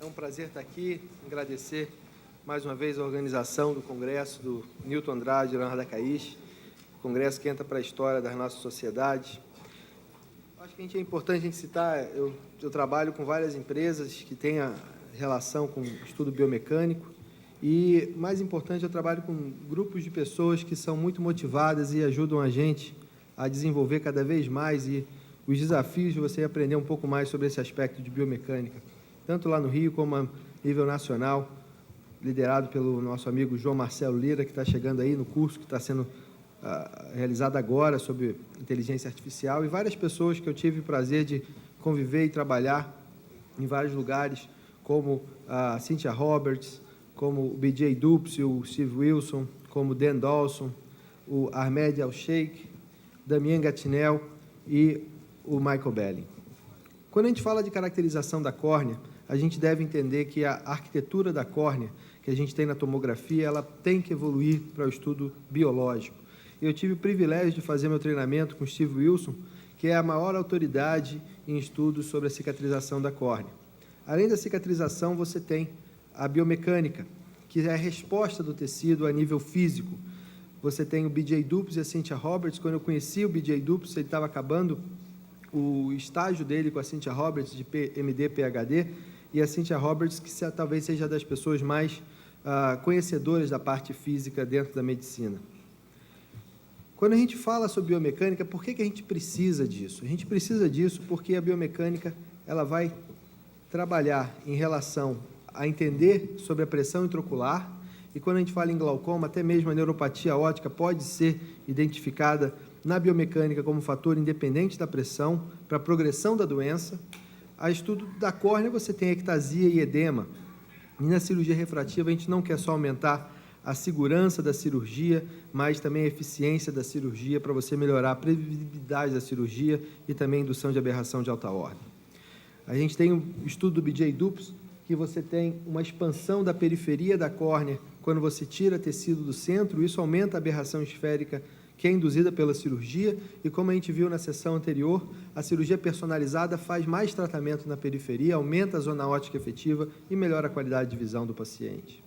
É um prazer estar aqui, agradecer mais uma vez a organização do Congresso do Newton Andrade, Leonardo Caiz, congresso que entra para a história das nossas sociedades. Acho que é importante a gente citar, eu trabalho com várias empresas que têm a relação com estudo biomecânico e, mais importante, eu trabalho com grupos de pessoas que são muito motivadas e ajudam a gente a desenvolver cada vez mais e os desafios de você aprender um pouco mais sobre esse aspecto de biomecânica, tanto lá no Rio como a nível nacional, liderado pelo nosso amigo João Marcelo Lira, que está chegando aí no curso que está sendo realizado agora sobre inteligência artificial, e várias pessoas que eu tive o prazer de conviver e trabalhar em vários lugares, como a Cynthia Roberts, como o BJ Dupsy, o Steve Wilson, como o Dan Dawson, o Ahmed Al-Sheikh, Damien Gatinel e o Michael Belling. Quando a gente fala de caracterização da córnea, a gente deve entender que a arquitetura da córnea que a gente tem na tomografia, ela tem que evoluir para o estudo biológico. Eu tive o privilégio de fazer meu treinamento com Steve Wilson, que é a maior autoridade em estudos sobre a cicatrização da córnea. Além da cicatrização, você tem a biomecânica, que é a resposta do tecido a nível físico. Você tem o BJ Dupsy e a Cynthia Roberts. Quando eu conheci o BJ Dupsy, ele estava acabando o estágio dele com a Cynthia Roberts de MD, PhD, e a Cynthia Roberts, que talvez seja das pessoas mais conhecedoras da parte física dentro da medicina. Quando a gente fala sobre biomecânica, por que a gente precisa disso? A gente precisa disso porque a biomecânica ela vai trabalhar em relação a entender sobre a pressão intraocular, e quando a gente fala em glaucoma, até mesmo a neuropatia óptica pode ser identificada na biomecânica como fator independente da pressão para a progressão da doença. A estudo da córnea, você tem ectasia e edema. E na cirurgia refrativa, a gente não quer só aumentar a segurança da cirurgia, mas também a eficiência da cirurgia para você melhorar a previsibilidade da cirurgia e também a indução de aberração de alta ordem. A gente tem o estudo do BJ Dupsy, que você tem uma expansão da periferia da córnea quando você tira tecido do centro, isso aumenta a aberração esférica que é induzida pela cirurgia, e como a gente viu na sessão anterior, a cirurgia personalizada faz mais tratamento na periferia, aumenta a zona óptica efetiva e melhora a qualidade de visão do paciente.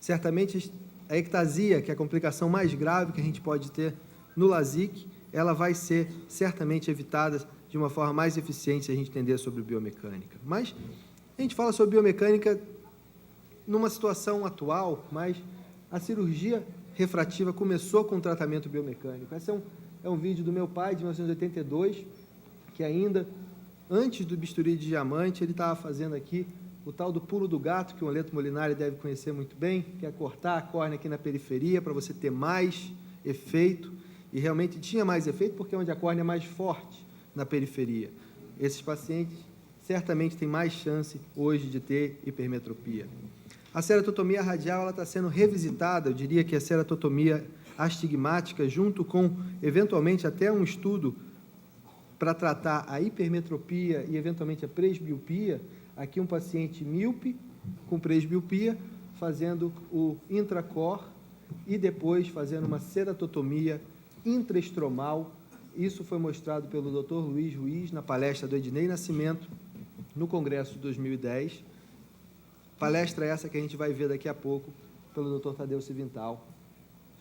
Certamente, a ectasia, que é a complicação mais grave que a gente pode ter no LASIK, ela vai ser certamente evitada de uma forma mais eficiente se a gente entender sobre biomecânica. Mas a gente fala sobre biomecânica numa situação atual, mas a cirurgia refrativa começou com o tratamento biomecânico. Esse é um vídeo do meu pai, de 1982, que ainda, antes do bisturi de diamante, ele estava fazendo aqui o tal do pulo do gato, que o Onleto Molinari deve conhecer muito bem, que é cortar a córnea aqui na periferia para você ter mais efeito, e realmente tinha mais efeito porque é onde a córnea é mais forte, na periferia. Esses pacientes certamente têm mais chance hoje de ter hipermetropia. A ceratotomia radial ela está sendo revisitada, eu diria que a ceratotomia astigmática, junto com, eventualmente, até um estudo para tratar a hipermetropia e, eventualmente, a presbiopia. Aqui um paciente míope com presbiopia, fazendo o intracor e depois fazendo uma ceratotomia intraestromal. Isso foi mostrado pelo Dr. Luiz Ruiz na palestra do Ednei Nascimento no Congresso de 2010. Palestra essa que a gente vai ver daqui a pouco pelo Dr. Tadeu Civintal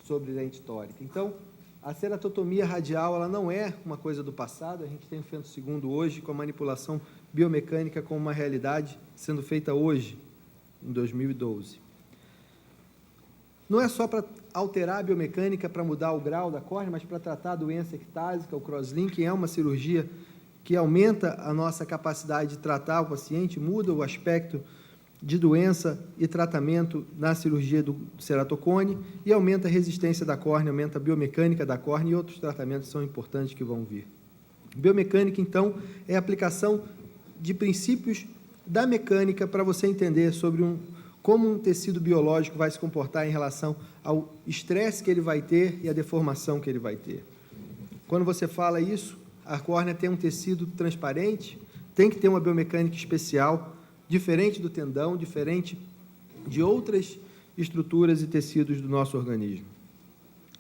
sobre lente tórica. Então, a ceratotomia radial ela não é uma coisa do passado, a gente tem o femtosegundo hoje com a manipulação biomecânica como uma realidade sendo feita hoje, em 2012. Não é só para alterar a biomecânica para mudar o grau da córnea, mas para tratar a doença ectásica, o crosslinking é uma cirurgia que aumenta a nossa capacidade de tratar o paciente, muda o aspecto de doença e tratamento na cirurgia do ceratocone e aumenta a resistência da córnea, aumenta a biomecânica da córnea e outros tratamentos são importantes que vão vir. Biomecânica, então, é a aplicação de princípios da mecânica para você entender sobre como um tecido biológico vai se comportar em relação ao estresse que ele vai ter e a deformação que ele vai ter. Quando você fala isso, a córnea tem um tecido transparente, tem que ter uma biomecânica especial, diferente do tendão, diferente de outras estruturas e tecidos do nosso organismo.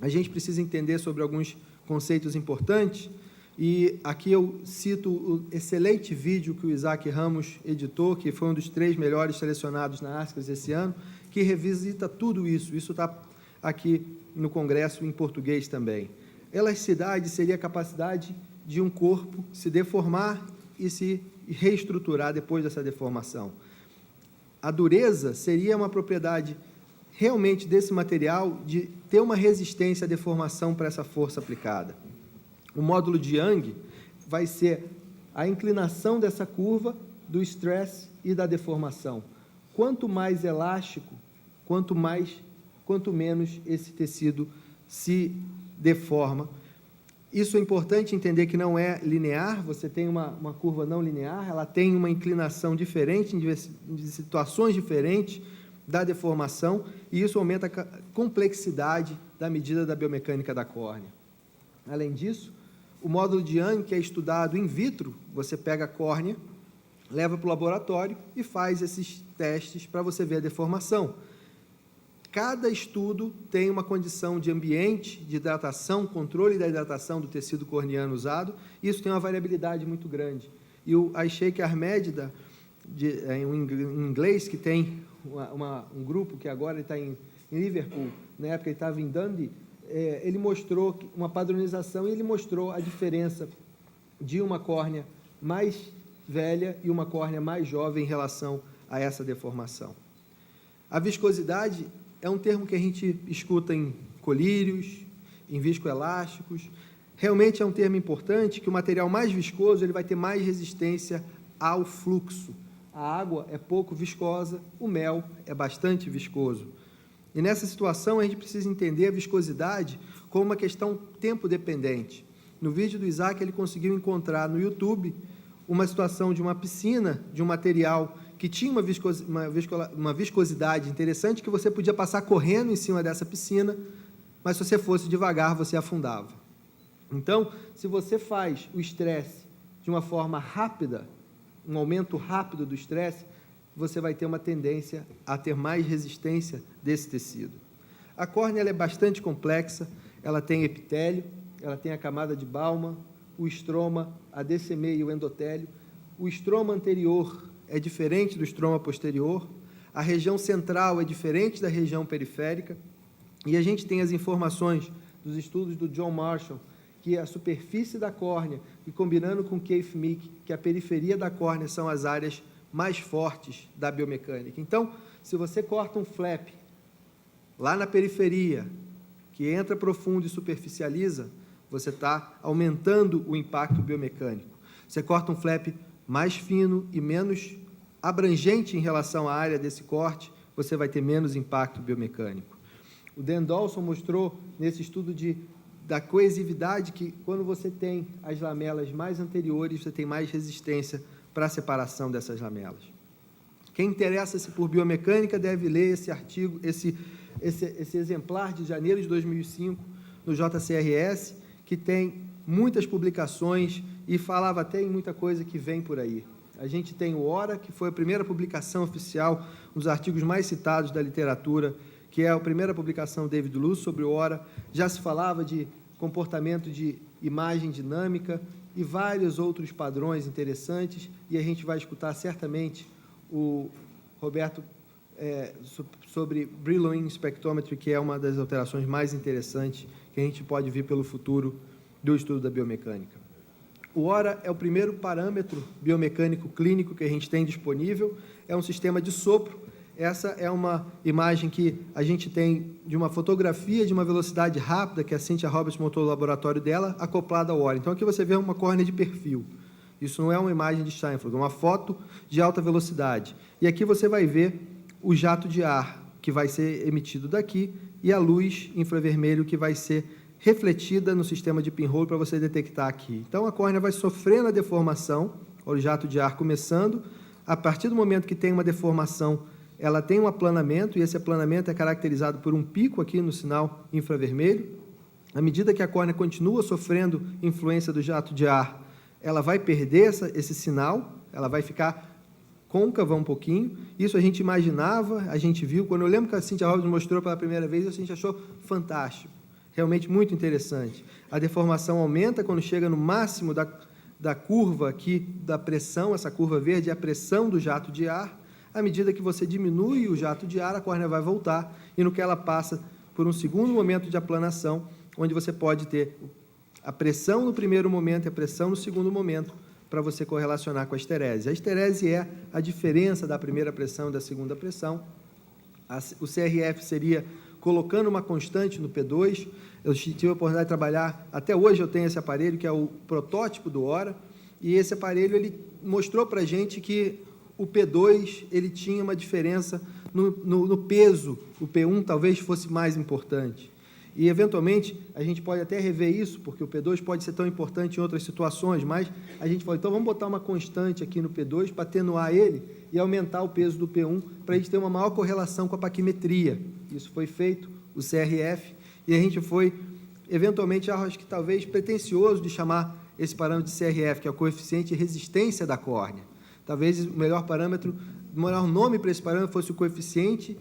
A gente precisa entender sobre alguns conceitos importantes. E aqui eu cito o excelente vídeo que o Isaac Ramos editou, que foi um dos 3 melhores selecionados na ASCRS esse ano, que revisita tudo isso. Isso está aqui no Congresso em português também. Elasticidade seria a capacidade de um corpo se deformar e se reestruturar depois dessa deformação. A dureza seria uma propriedade realmente desse material de ter uma resistência à deformação para essa força aplicada. O módulo de Young vai ser a inclinação dessa curva do stress e da deformação. Quanto mais elástico, quanto menos esse tecido se deforma. Isso é importante entender que não é linear, você tem uma curva não linear, ela tem uma inclinação diferente, em situações diferentes da deformação, e isso aumenta a complexidade da medida da biomecânica da córnea. Além disso, o módulo de Young, que é estudado in vitro, você pega a córnea, leva para o laboratório e faz esses testes para você ver a deformação. Cada estudo tem uma condição de ambiente, de hidratação, controle da hidratação do tecido corneano usado, e isso tem uma variabilidade muito grande. E o Aysheikh Ahmed, em inglês, que tem um grupo que agora está em Liverpool, na época ele estava em Dundee, ele mostrou uma padronização e ele mostrou a diferença de uma córnea mais velha e uma córnea mais jovem em relação a essa deformação. A viscosidade é um termo que a gente escuta em colírios, em viscoelásticos. Realmente é um termo importante, que o material mais viscoso ele vai ter mais resistência ao fluxo. A água é pouco viscosa, o mel é bastante viscoso. E nessa situação, a gente precisa entender a viscosidade como uma questão tempo-dependente. No vídeo do Isaac, ele conseguiu encontrar no YouTube uma situação de uma piscina, de um material que tinha uma viscosidade interessante, que você podia passar correndo em cima dessa piscina, mas se você fosse devagar, você afundava. Então, se você faz o estresse de uma forma rápida, um aumento rápido do estresse, você vai ter uma tendência a ter mais resistência desse tecido. A córnea ela é bastante complexa, ela tem epitélio, ela tem a camada de Baumann, o estroma, a DCM e o endotélio. O estroma anterior é diferente do estroma posterior, a região central é diferente da região periférica, e a gente tem as informações dos estudos do John Marshall, que a superfície da córnea, e combinando com Keith-Meek, que a periferia da córnea são as áreas mais fortes da biomecânica. Então, se você corta um flap lá na periferia, que entra profundo e superficializa, você está aumentando o impacto biomecânico. Você corta um flap mais fino e menos abrangente em relação à área desse corte, você vai ter menos impacto biomecânico. O Dan Dawson mostrou nesse estudo da coesividade que quando você tem as lamelas mais anteriores, você tem mais resistência para a separação dessas lamelas. Quem interessa-se por biomecânica deve ler esse artigo, esse exemplar de janeiro de 2005 no JCRS, que tem muitas publicações e falava até em muita coisa que vem por aí. A gente tem o Hora, que foi a primeira publicação oficial, um dos artigos mais citados da literatura, que é a primeira publicação do David Luce sobre o Hora. Já se falava de comportamento de imagem dinâmica e vários outros padrões interessantes, e a gente vai escutar certamente o Roberto sobre Brillouin Spectrometry, que é uma das alterações mais interessantes que a gente pode vir pelo futuro do estudo da biomecânica. O Hora é o primeiro parâmetro biomecânico clínico que a gente tem disponível, é um sistema de sopro. Essa é uma imagem que a gente tem de uma fotografia de uma velocidade rápida, que a Cynthia Roberts montou no laboratório dela, acoplada ao Hora. Então, aqui você vê uma córnea de perfil. Isso não é uma imagem de Steinfeld, é uma foto de alta velocidade. E aqui você vai ver o jato de ar, que vai ser emitido daqui, e a luz infravermelho, que vai ser refletida no sistema de pinhole para você detectar aqui. Então, a córnea vai sofrendo a deformação, o jato de ar começando. A partir do momento que tem uma deformação, ela tem um aplanamento, e esse aplanamento é caracterizado por um pico aqui no sinal infravermelho. À medida que a córnea continua sofrendo influência do jato de ar, ela vai perder esse sinal, ela vai ficar côncava um pouquinho. Isso a gente imaginava, a gente viu. Quando eu lembro que a Cynthia Roberts mostrou pela primeira vez, a gente achou fantástico. realmente muito interessante. A deformação aumenta quando chega no máximo da curva aqui da pressão, essa curva verde é a pressão do jato de ar. À medida que você diminui o jato de ar, a córnea vai voltar, e no que ela passa por um segundo momento de aplanação, onde você pode ter a pressão no primeiro momento e a pressão no segundo momento, para você correlacionar com a esterese. A esterese é a diferença da primeira pressão e da segunda pressão. O CRF seria colocando uma constante no P2. Eu tive a oportunidade de trabalhar, até hoje eu tenho esse aparelho, que é o protótipo do Ora, e esse aparelho ele mostrou para a gente que o P2 ele tinha uma diferença no peso, o P1 talvez fosse mais importante. E, eventualmente, a gente pode até rever isso, porque o P2 pode ser tão importante em outras situações, mas a gente falou, então vamos botar uma constante aqui no P2 para atenuar ele e aumentar o peso do P1 para a gente ter uma maior correlação com a paquimetria. Isso foi feito, o CRF, e a gente foi, eventualmente, acho que talvez pretensioso de chamar esse parâmetro de CRF, que é o coeficiente de resistência da córnea. Talvez o melhor parâmetro, o melhor nome para esse parâmetro fosse o coeficiente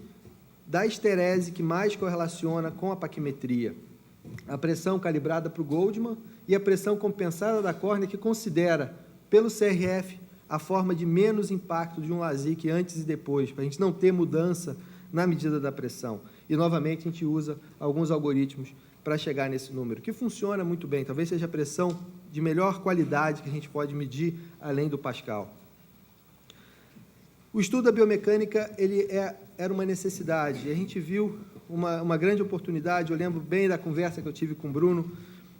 da esterese que mais correlaciona com a paquimetria. A pressão calibrada para o Goldman e a pressão compensada da córnea, que considera, pelo CRF, a forma de menos impacto de um LASIK antes e depois, para a gente não ter mudança na medida da pressão. E, novamente, a gente usa alguns algoritmos para chegar nesse número, que funciona muito bem. Talvez seja a pressão de melhor qualidade que a gente pode medir, além do Pascal. O estudo da biomecânica era uma necessidade, e a gente viu uma grande oportunidade. Eu lembro bem da conversa que eu tive com o Bruno,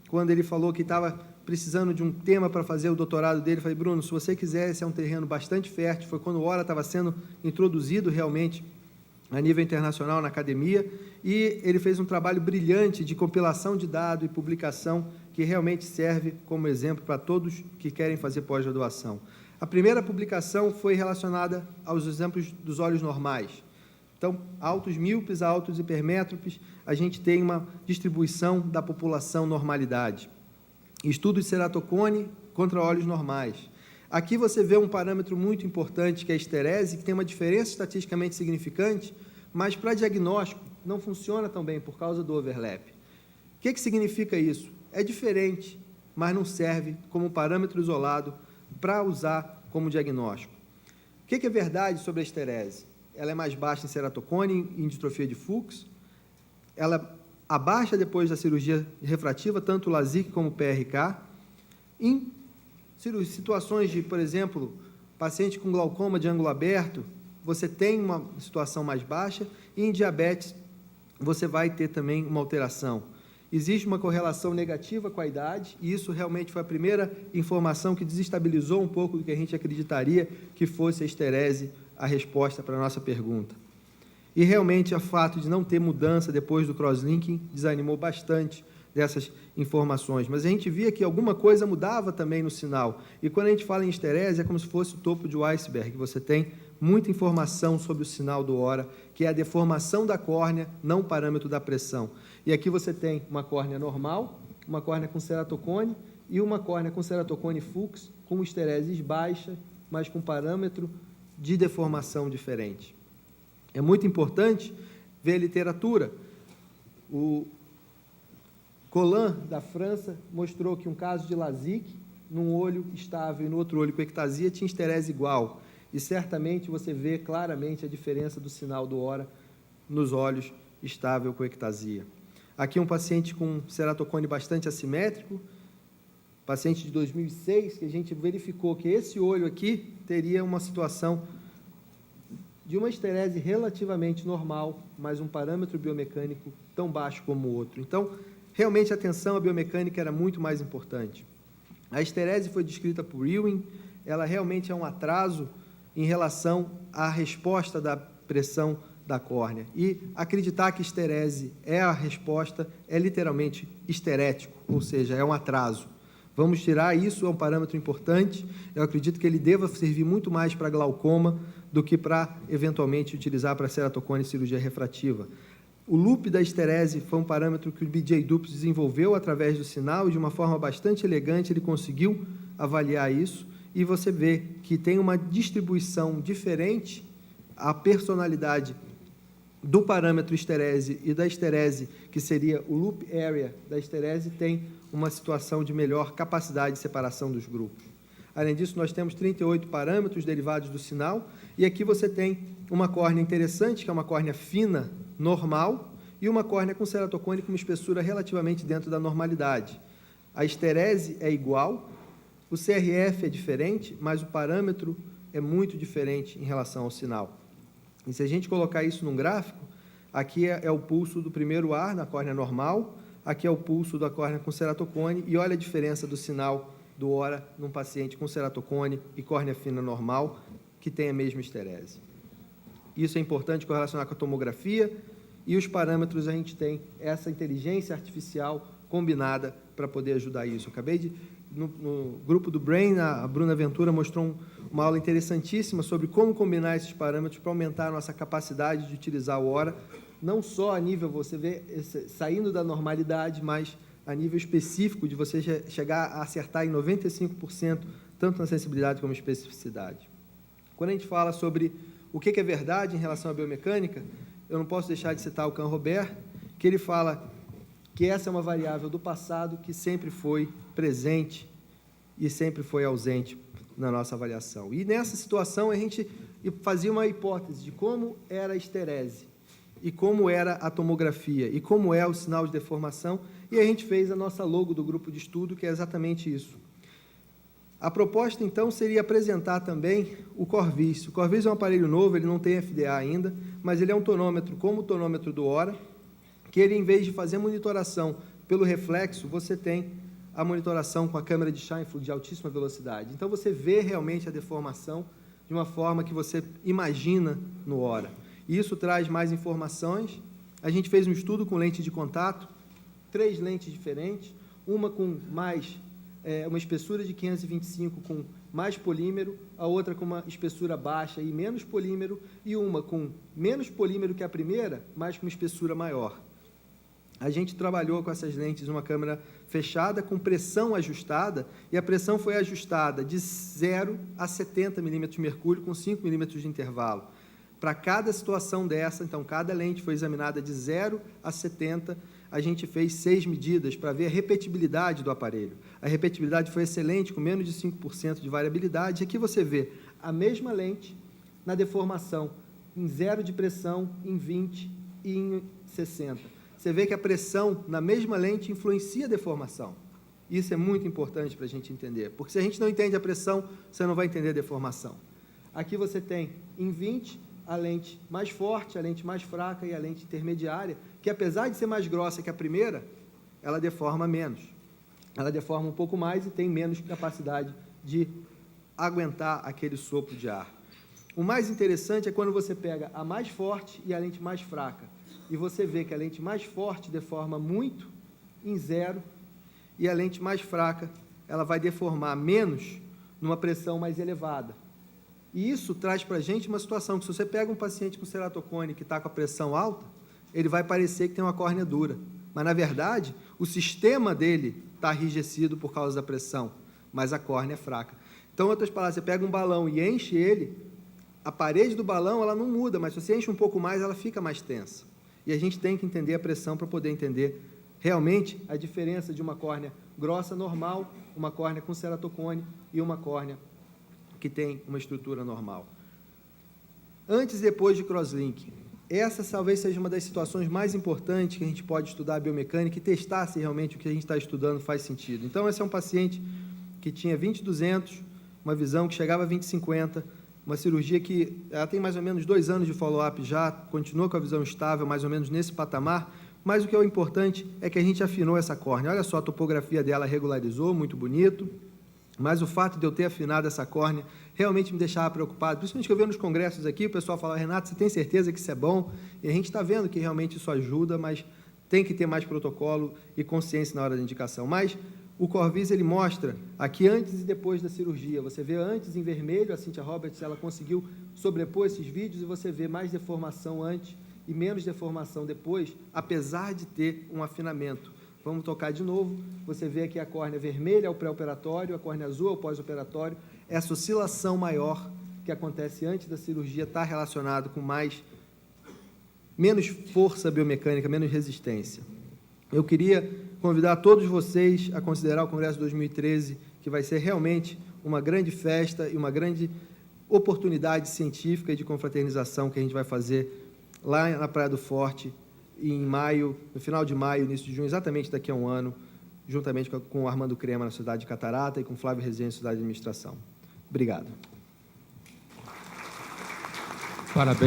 quando ele falou que estava precisando de um tema para fazer o doutorado dele. Eu falei, Bruno, se você quiser, esse é um terreno bastante fértil. Foi quando o Ora estava sendo introduzido realmente a nível internacional na academia, e ele fez um trabalho brilhante de compilação de dados e publicação que realmente serve como exemplo para todos que querem fazer pós-graduação. A primeira publicação foi relacionada aos exemplos dos olhos normais. Então, altos míopes, altos hipermétropes, a gente tem uma distribuição da população normalidade. Estudo de ceratocone contra olhos normais. Aqui você vê um parâmetro muito importante, que é a esterese, que tem uma diferença estatisticamente significante, mas para diagnóstico não funciona tão bem por causa do overlap. O que significa isso? É diferente, mas não serve como parâmetro isolado para usar como diagnóstico. O que é verdade sobre a esterese? Ela é mais baixa em ceratocone, em distrofia de Fuchs, ela abaixa depois da cirurgia refrativa, tanto o LASIK como o PRK. Em situações de, por exemplo, paciente com glaucoma de ângulo aberto, você tem uma situação mais baixa, e em diabetes você vai ter também uma alteração. Existe uma correlação negativa com a idade, e isso realmente foi a primeira informação que desestabilizou um pouco do que a gente acreditaria que fosse a esterese a resposta para a nossa pergunta. E realmente o fato de não ter mudança depois do crosslinking desanimou bastante dessas informações, mas a gente via que alguma coisa mudava também no sinal, e quando a gente fala em esterese é como se fosse o topo de um iceberg. Você tem muita informação sobre o sinal do Ora, que é a deformação da córnea, não o parâmetro da pressão. E aqui você tem uma córnea normal, uma córnea com ceratocone e uma córnea com ceratocone Fuchs, com estereses baixa, mas com parâmetro de deformação diferente. É muito importante ver a literatura. O Collin, da França, mostrou que um caso de LASIK, num olho estável e no outro olho com ectasia, tinha esterese igual. E certamente você vê claramente a diferença do sinal do Ora nos olhos estável com ectasia. Aqui um paciente com ceratocone bastante assimétrico, paciente de 2006, que a gente verificou que esse olho aqui teria uma situação de uma esterese relativamente normal, mas um parâmetro biomecânico tão baixo como o outro. Então, realmente a atenção à biomecânica era muito mais importante. A esterese foi descrita por Ewing, ela realmente é um atraso em relação à resposta da pressão da córnea. E acreditar que esterese é a resposta é literalmente esterético, ou seja, é um atraso. Vamos tirar isso, é um parâmetro importante. Eu acredito que ele deva servir muito mais para glaucoma do que para, eventualmente, utilizar para ceratocone e cirurgia refrativa. O loop da esterese foi um parâmetro que o BJ Dupes desenvolveu através do sinal, e de uma forma bastante elegante ele conseguiu avaliar isso, e você vê que tem uma distribuição diferente, a personalidade do parâmetro esterese e da esterese, que seria o loop area da esterese, tem uma situação de melhor capacidade de separação dos grupos. Além disso, nós temos 38 parâmetros derivados do sinal, e aqui você tem uma córnea interessante, que é uma córnea fina, normal, e uma córnea com ceratocone com uma espessura relativamente dentro da normalidade. A esterese é igual, o CRF é diferente, mas o parâmetro é muito diferente em relação ao sinal. E se a gente colocar isso num gráfico, aqui é o pulso do primeiro ar na córnea normal, aqui é o pulso da córnea com ceratocone, e olha a diferença do sinal do hora num paciente com ceratocone e córnea fina normal, que tem a mesma esterese. Isso é importante correlacionar com a tomografia, e os parâmetros a gente tem essa inteligência artificial combinada para poder ajudar isso. Eu acabei de, no grupo do Brain, a Bruna Ventura mostrou uma aula interessantíssima sobre como combinar esses parâmetros para aumentar a nossa capacidade de utilizar o hora, não só a nível, você vê, saindo da normalidade, mas a nível específico de você chegar a acertar em 95%, tanto na sensibilidade como especificidade. Quando a gente fala sobre o que é verdade em relação à biomecânica, eu não posso deixar de citar o Can Robert, que ele fala que essa é uma variável do passado que sempre foi presente e sempre foi ausente na nossa avaliação. E nessa situação a gente fazia uma hipótese de como era a esterese e como era a tomografia e como é o sinal de deformação, e a gente fez a nossa logo do grupo de estudo, que é exatamente isso. A proposta, então, seria apresentar também o Corvis. O Corvis é um aparelho novo, ele não tem FDA ainda, mas ele é um tonômetro, como o tonômetro do hora, que ele, em vez de fazer monitoração pelo reflexo, você tem a monitoração com a câmera de Scheinfeld de altíssima velocidade. Então, você vê realmente a deformação de uma forma que você imagina no hora. E isso traz mais informações. A gente fez um estudo com lente de contato, 3 lentes diferentes, uma com mais, uma espessura de 525 com mais polímero, a outra com uma espessura baixa e menos polímero, e uma com menos polímero que a primeira, mas com uma espessura maior. A gente trabalhou com essas lentes numa câmera fechada, com pressão ajustada, e a pressão foi ajustada de 0 a 70 milímetros de mercúrio, com 5 milímetros de intervalo. Para cada situação dessa, então, cada lente foi examinada de 0 a 70, a gente fez 6 medidas para ver a repetibilidade do aparelho. A repetibilidade foi excelente, com menos de 5% de variabilidade. Aqui você vê a mesma lente na deformação, em 0 de pressão, em 20 e em 60. Você vê que a pressão na mesma lente influencia a deformação. Isso é muito importante para a gente entender, porque se a gente não entende a pressão, você não vai entender a deformação. Aqui você tem, em 20, a lente mais forte, a lente mais fraca e a lente intermediária, que apesar de ser mais grossa que a primeira, ela deforma menos. Ela deforma um pouco mais e tem menos capacidade de aguentar aquele sopro de ar. O mais interessante é quando você pega a mais forte e a lente mais fraca, e você vê que a lente mais forte deforma muito em 0, e a lente mais fraca, ela vai deformar menos numa pressão mais elevada. E isso traz para a gente uma situação que, se você pega um paciente com ceratocone que está com a pressão alta, ele vai parecer que tem uma córnea dura. Mas, na verdade, o sistema dele está enrijecido por causa da pressão, mas a córnea é fraca. Então, em outras palavras, você pega um balão e enche ele, a parede do balão ela não muda, mas se você enche um pouco mais, ela fica mais tensa. E a gente tem que entender a pressão para poder entender realmente a diferença de uma córnea grossa normal, uma córnea com ceratocone e uma córnea que tem uma estrutura normal. Antes e depois de crosslinking. Essa talvez seja uma das situações mais importantes que a gente pode estudar a biomecânica e testar se realmente o que a gente está estudando faz sentido. Então, esse é um paciente que tinha 20/200, uma visão que chegava a 20/50, uma cirurgia que ela tem mais ou menos 2 anos de follow-up já, continua com a visão estável, mais ou menos nesse patamar, mas o que é o importante é que a gente afinou essa córnea. Olha só, a topografia dela regularizou, muito bonito, mas o fato de eu ter afinado essa córnea realmente me deixava preocupado, principalmente que eu vejo nos congressos aqui, o pessoal fala, Renato, você tem certeza que isso é bom? E a gente está vendo que realmente isso ajuda, mas tem que ter mais protocolo e consciência na hora da indicação. Mas o Corvis, ele mostra aqui antes e depois da cirurgia. Você vê antes em vermelho, a Cynthia Roberts, ela conseguiu sobrepor esses vídeos, e você vê mais deformação antes e menos deformação depois, apesar de ter um afinamento. Vamos tocar de novo, você vê aqui a córnea vermelha é o pré-operatório, a córnea azul é o pós-operatório. Essa oscilação maior que acontece antes da cirurgia está relacionado com mais menos força biomecânica, menos resistência. Eu queria convidar todos vocês a considerar o Congresso 2013, que vai ser realmente uma grande festa e uma grande oportunidade científica e de confraternização que a gente vai fazer lá na Praia do Forte, em maio, no final de maio, início de junho, exatamente daqui a um ano, juntamente com o Armando Crema na Sociedade de Catarata e com o Flávio Rezende na Sociedade de Administração. Obrigado. Parabéns.